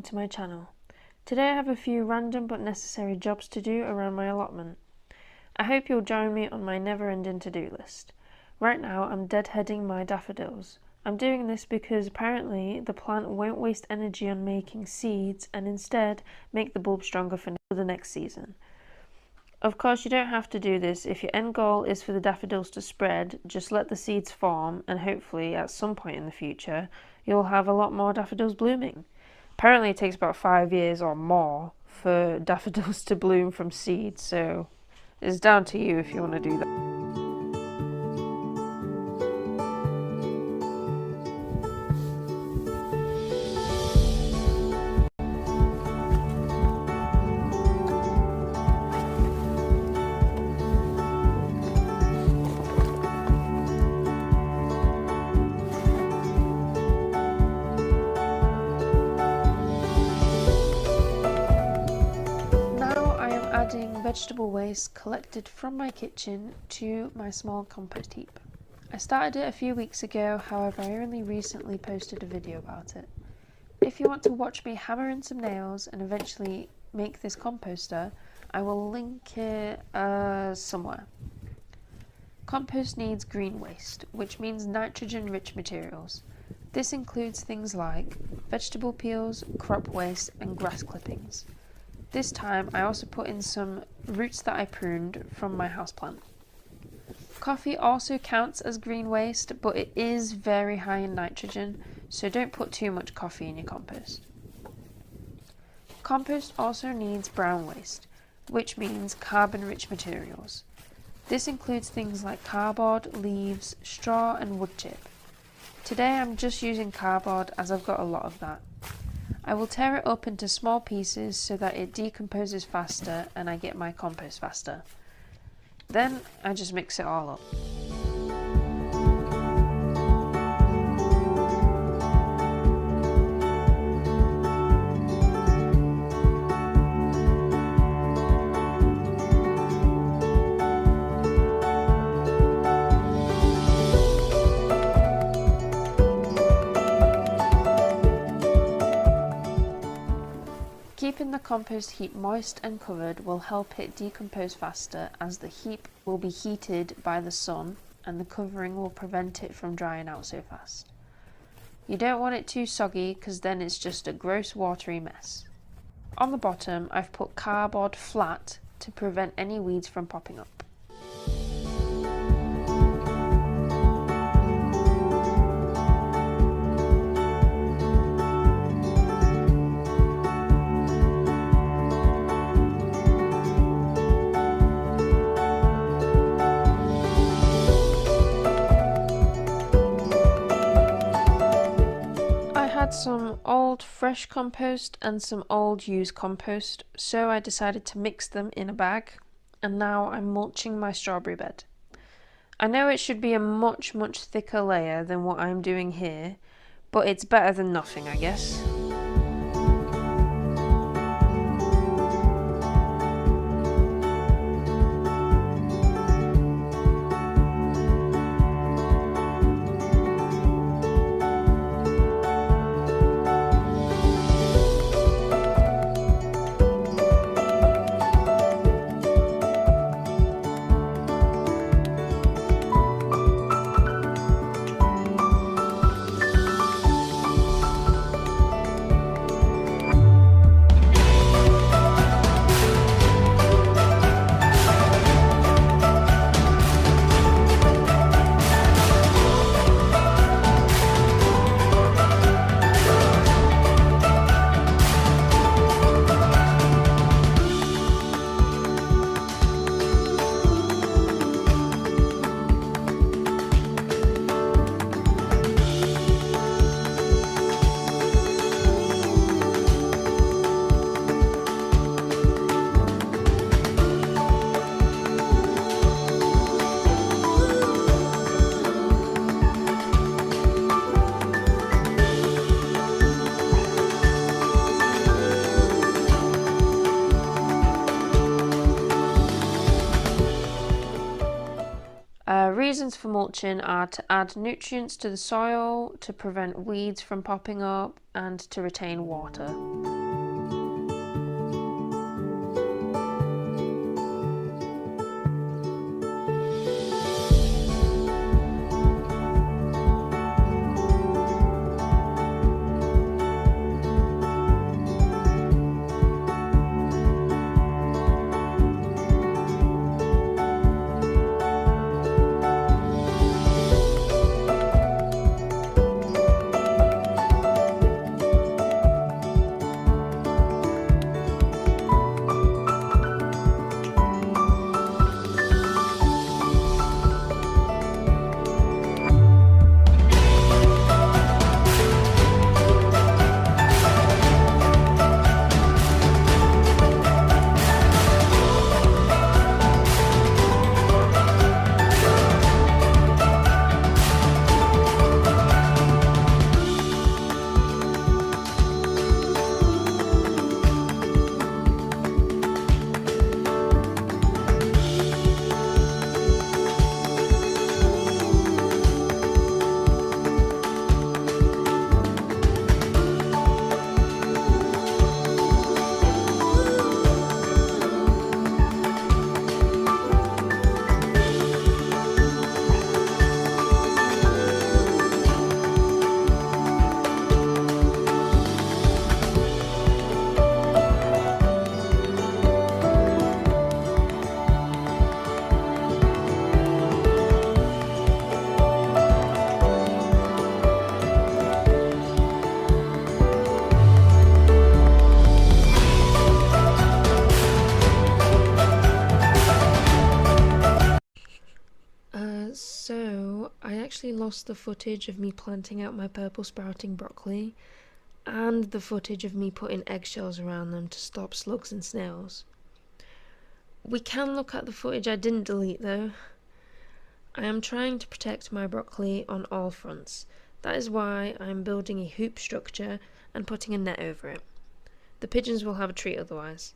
to my channel. Today I have a few random but necessary jobs to do around my allotment. I hope you'll join me on my never-ending to-do list. Right now I'm deadheading my daffodils. I'm doing this because apparently the plant won't waste energy on making seeds and instead make the bulb stronger for the next season. Of course, you don't have to do this. If your end goal is for the daffodils to spread, just let the seeds form and hopefully at some point in the future you'll have a lot more daffodils blooming. Apparently it takes about 5 years or more for daffodils to bloom from seeds, so it's down to you if you want to do that. Adding vegetable waste collected from my kitchen to my small compost heap. I started it a few weeks ago, however I only recently posted a video about it. If you want to watch me hammer in some nails and eventually make this composter, I will link it somewhere. Compost needs green waste, which means nitrogen-rich materials. This includes things like vegetable peels, crop waste and grass clippings. This time I also put in some roots that I pruned from my houseplant. Coffee also counts as green waste, but it is very high in nitrogen, so don't put too much coffee in your compost. Compost also needs brown waste, which means carbon-rich materials. This includes things like cardboard, leaves, straw and wood chip. Today I'm just using cardboard as I've got a lot of that. I will tear it up into small pieces so that it decomposes faster and I get my compost faster. Then I just mix it all up. Keeping the compost heap moist and covered will help it decompose faster, as the heap will be heated by the sun and the covering will prevent it from drying out so fast. You don't want it too soggy because then it's just a gross watery mess. On the bottom I've put cardboard flat to prevent any weeds from popping up. Some old fresh compost and some old used compost, so I decided to mix them in a bag, and now I'm mulching my strawberry bed. I know it should be a much thicker layer than what I'm doing here, but it's better than nothing, I guess. reasons for mulching are to add nutrients to the soil, to prevent weeds from popping up, and to retain water. So I actually lost the footage of me planting out my purple sprouting broccoli and the footage of me putting eggshells around them to stop slugs and snails. We can look at the footage I didn't delete though. I am trying to protect my broccoli on all fronts. That is why I am building a hoop structure and putting a net over it. The pigeons will have a treat otherwise.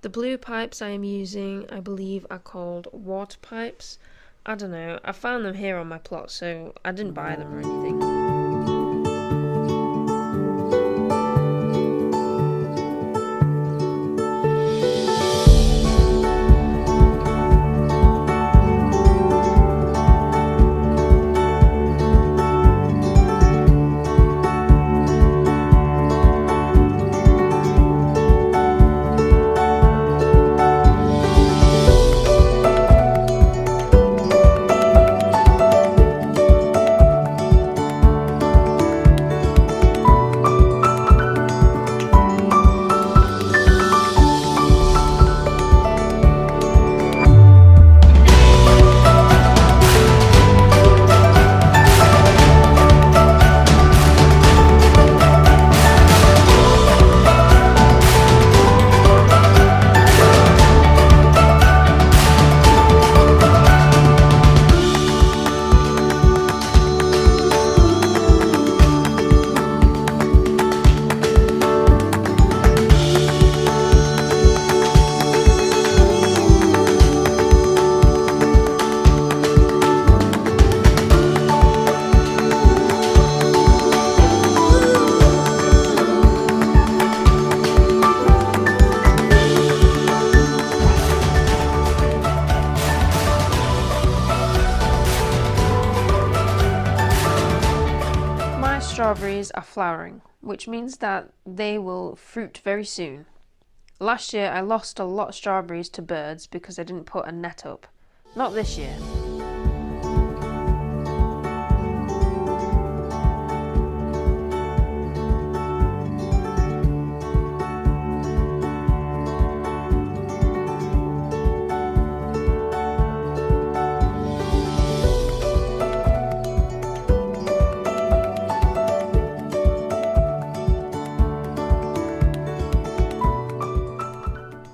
The blue pipes I am using, I believe, are called water pipes. I don't know, I found them here on my plot, so I didn't buy them or anything. Strawberries are flowering, which means that they will fruit very soon. Last year I lost a lot of strawberries to birds because I didn't put a net up. Not this year.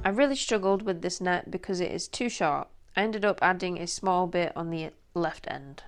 I really struggled with this net because it is too short. I ended up adding a small bit on the left end.